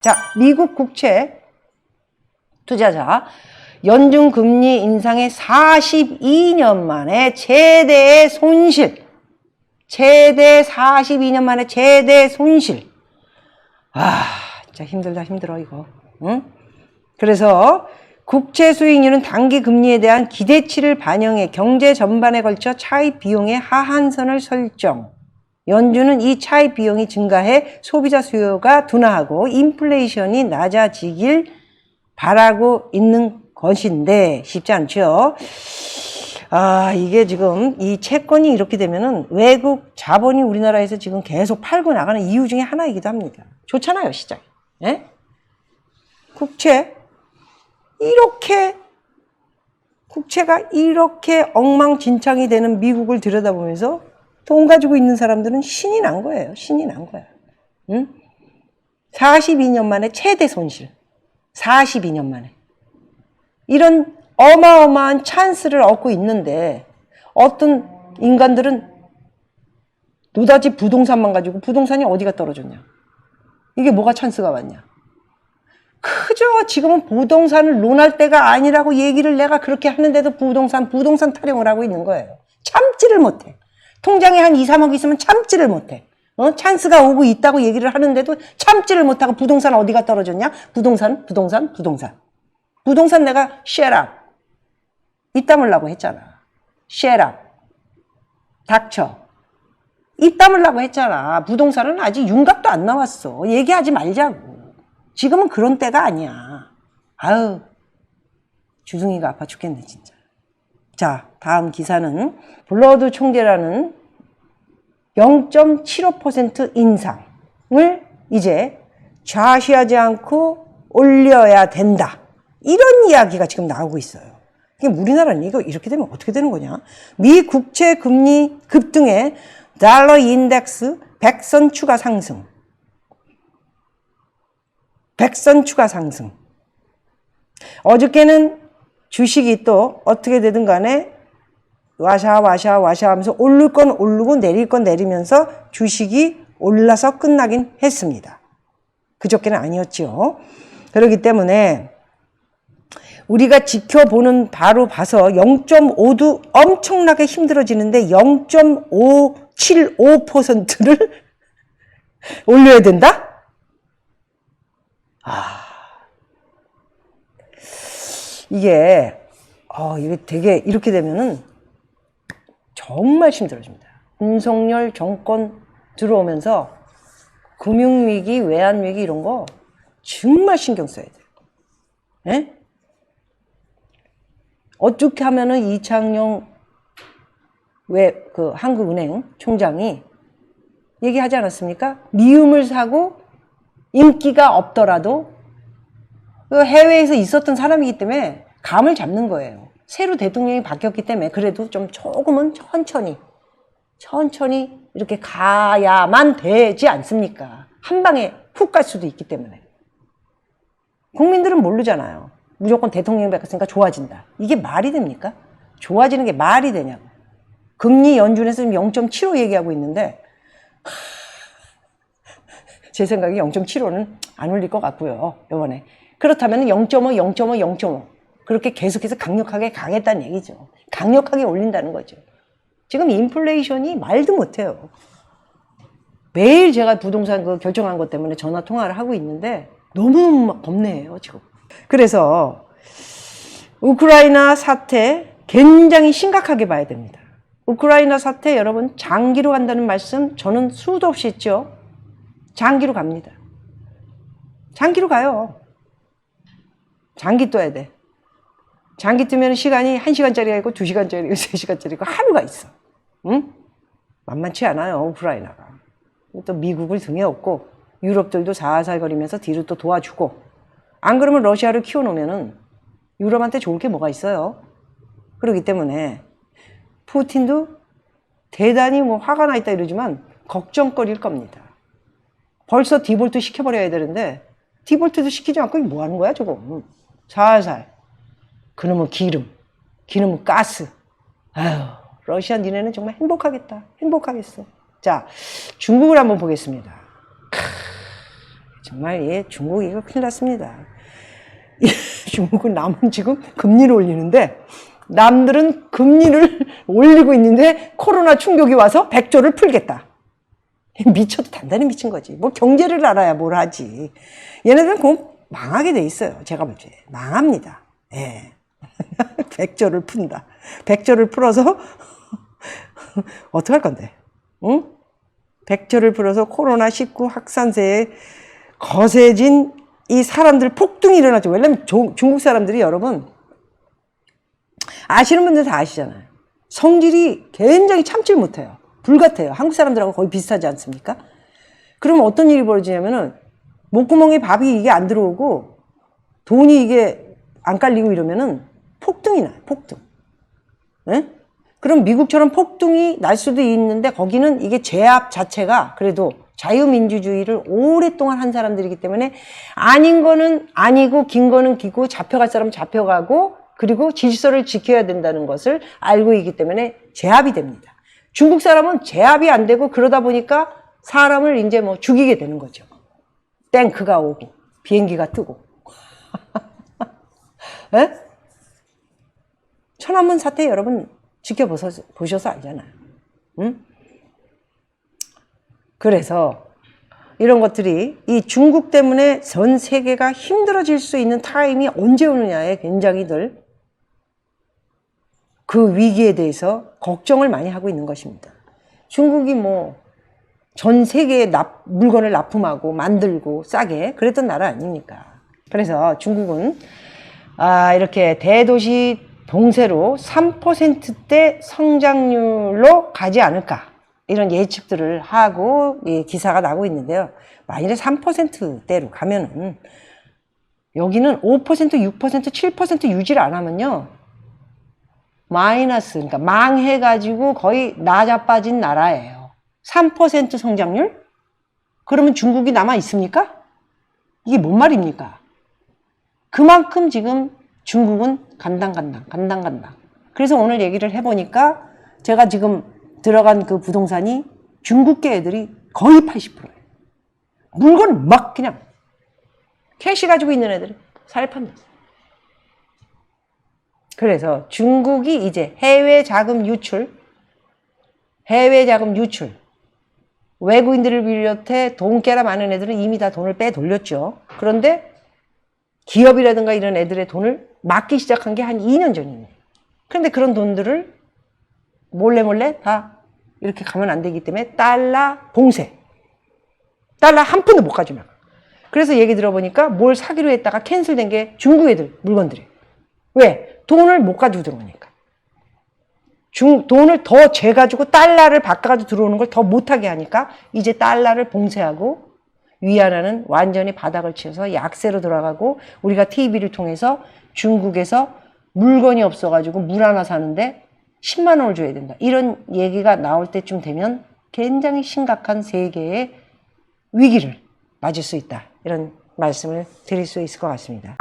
자, 미국 국채 투자자 연준 금리 인상의 42년 만에 최대의 손실. 최대 42년 만에 최대 손실. 진짜 힘들다 힘들어 이거. 응? 그래서 국채 수익률은 단기 금리에 대한 기대치를 반영해 경제 전반에 걸쳐 차입 비용의 하한선을 설정. 연준은 이 차입 비용이 증가해 소비자 수요가 둔화하고 인플레이션이 낮아지길 바라고 있는 것인데 쉽지 않죠. 이게 지금 이 채권이 이렇게 되면은 외국 자본이 우리나라에서 지금 계속 팔고 나가는 이유 중에 하나이기도 합니다. 좋잖아요, 시장이. 예? 국채 국채가 이렇게 엉망진창이 되는 미국을 들여다보면서 돈 가지고 있는 사람들은 신이 난 거예요. 신이 난 거야. 응? 42년 만에 최대 손실. 42년 만에. 이런 어마어마한 찬스를 얻고 있는데 어떤 인간들은 노다지 부동산만 가지고 부동산이 어디가 떨어졌냐. 이게 뭐가 찬스가 왔냐. 그저 지금은 부동산을 논할 때가 아니라고 얘기를 내가 그렇게 하는데도 부동산 타령을 하고 있는 거예요. 참지를 못해. 통장에 한 2, 3억 있으면 참지를 못해. 찬스가 오고 있다고 얘기를 하는데도 참지를 못하고 부동산 어디가 떨어졌냐? 부동산. 부동산 내가 shut up. 입 다물라고 했잖아. shut up. 닥쳐. 입 다물라고 했잖아. 부동산은 아직 윤곽도 안 나왔어. 얘기하지 말자고. 지금은 그런 때가 아니야. 주둥이가 아파 죽겠네 진짜. 자, 다음 기사는 블러드 총재라는 0.75% 인상을 이제 좌시하지 않고 올려야 된다. 이런 이야기가 지금 나오고 있어요. 우리나라는 이거 이렇게 되면 어떻게 되는 거냐? 미 국채 금리 급등에 달러 인덱스 100선 추가 상승. 100선 추가 상승. 어저께는 주식이 또 어떻게 되든 간에 와샤 하면서 오를 건 오르고 내릴 건 내리면서 주식이 올라서 끝나긴 했습니다. 그저께는 아니었죠. 그렇기 때문에 우리가 지켜보는 바로 봐서 0.5도 엄청나게 힘들어지는데 0.575%를 올려야 된다? 이게 되게 이렇게 되면은 정말 힘들어집니다. 윤석열 정권 들어오면서 금융위기, 외환위기 이런 거 정말 신경 써야 돼요. 예? 어떻게 하면은 이창용 한국은행 총장이 얘기하지 않았습니까? 미움을 사고 인기가 없더라도 해외에서 있었던 사람이기 때문에 감을 잡는 거예요. 새로 대통령이 바뀌었기 때문에 그래도 좀 조금은 천천히 이렇게 가야만 되지 않습니까? 한 방에 훅 갈 수도 있기 때문에. 국민들은 모르잖아요. 무조건 대통령이 바뀌었으니까 좋아진다. 이게 말이 됩니까? 좋아지는 게 말이 되냐고. 금리 연준에서 지금 0.75 얘기하고 있는데 제 생각에 0.75는 안 올릴 것 같고요. 이번에. 그렇다면 0.5 그렇게 계속해서 강력하게 가겠다는 얘기죠. 강력하게 올린다는 거죠. 지금 인플레이션이 말도 못해요. 매일 제가 부동산 결정한 것 때문에 전화 통화를 하고 있는데 너무 막 겁내요 지금. 그래서 우크라이나 사태 굉장히 심각하게 봐야 됩니다. 우크라이나 사태 여러분 장기로 간다는 말씀 저는 수도 없이 했죠. 장기로 갑니다. 장기로 가요. 장기 떠야 돼. 장기 뜨면 시간이 1시간짜리가 있고 2시간짜리가 있고 3시간짜리가 있고 하루가 있어. 응? 만만치 않아요 우크라이나가. 또 미국을 등에 업고 유럽들도 살살거리면서 뒤로 또 도와주고 안 그러면 러시아를 키워놓으면은 유럽한테 좋을 게 뭐가 있어요. 그렇기 때문에 푸틴도 대단히 화가 나 있다 이러지만 걱정거리일 겁니다. 벌써 디볼트 시켜버려야 되는데 디볼트도 시키지 않고 뭐 하는 거야 저거. 살살. 그놈의 기름은 가스. 러시아 니네는 정말 행복하겠다. 행복하겠어. 자, 중국을 한번 보겠습니다. 정말 중국 이거 큰일 났습니다. 중국은 남은 지금 금리를 올리는데 남들은 금리를 올리고 있는데 코로나 충격이 와서 100조를 풀겠다. 미쳐도 단단히 미친 거지. 뭐 경제를 알아야 뭘 하지. 얘네들은 곧 망하게 돼 있어요. 제가 볼 때. 망합니다. 예. 100조를 푼다. 100조를 풀어서 어떡할 건데? 응? 100조를 풀어서 코로나19 확산세에 거세진 이 사람들 폭등이 일어나죠. 왜냐면 중국 사람들이 여러분 아시는 분들 다 아시잖아요. 성질이 굉장히 참질 못해요. 불같아요. 한국 사람들하고 거의 비슷하지 않습니까? 그러면 어떤 일이 벌어지냐면은 목구멍에 밥이 이게 안 들어오고 돈이 이게 안 깔리고 이러면은 폭등이 나요. 폭등. 네? 그럼 미국처럼 폭등이 날 수도 있는데 거기는 이게 제압 자체가 그래도 자유민주주의를 오랫동안 한 사람들이기 때문에 아닌 거는 아니고 긴 거는 기고 잡혀갈 사람은 잡혀가고 그리고 질서를 지켜야 된다는 것을 알고 있기 때문에 제압이 됩니다. 중국 사람은 제압이 안 되고 그러다 보니까 사람을 이제 뭐 죽이게 되는 거죠. 탱크가 오고 비행기가 뜨고. 에? 천안문 사태 여러분 지켜보셔서 알잖아요. 응? 그래서 이런 것들이 이 중국 때문에 전 세계가 힘들어질 수 있는 타임이 언제 오느냐에 굉장히들 그 위기에 대해서 걱정을 많이 하고 있는 것입니다. 중국이 뭐 전 세계에 물건을 납품하고 만들고 싸게 그랬던 나라 아닙니까? 그래서 중국은 이렇게 대도시 봉쇄로 3%대 성장률로 가지 않을까 이런 예측들을 하고 기사가 나고 있는데요. 만일에 3%대로 가면은 여기는 5%, 6%, 7% 유지를 안 하면요. 마이너스, 그러니까 망해가지고 거의 나자빠진 나라예요. 3% 성장률? 그러면 중국이 남아 있습니까? 이게 뭔 말입니까? 그만큼 지금 중국은 간당. 그래서 오늘 얘기를 해보니까 제가 지금 들어간 그 부동산이 중국계 애들이 거의 80%예요. 물건 막 그냥 캐시 가지고 있는 애들이 살판났어요. 그래서 중국이 이제 해외 자금 유출, 외국인들을 비롯해 돈 깨라 많은 애들은 이미 다 돈을 빼돌렸죠. 그런데 기업이라든가 이런 애들의 돈을 막기 시작한 게 한 2년 전입니다. 그런데 그런 돈들을 몰래 다 이렇게 가면 안 되기 때문에 달러 봉쇄. 달러 한 푼도 못 가지고. 그래서 얘기 들어보니까 뭘 사기로 했다가 캔슬된 게 중국 애들 물건들이에요. 왜? 돈을 못 가지고 들어오니까. 돈을 더 재가지고 달러를 바꿔가지고 들어오는 걸 더 못하게 하니까 이제 달러를 봉쇄하고 위안화는 완전히 바닥을 치어서 약세로 돌아가고 우리가 TV를 통해서 중국에서 물건이 없어가지고 물 하나 사는데 10만 원을 줘야 된다. 이런 얘기가 나올 때쯤 되면 굉장히 심각한 세계의 위기를 맞을 수 있다. 이런 말씀을 드릴 수 있을 것 같습니다.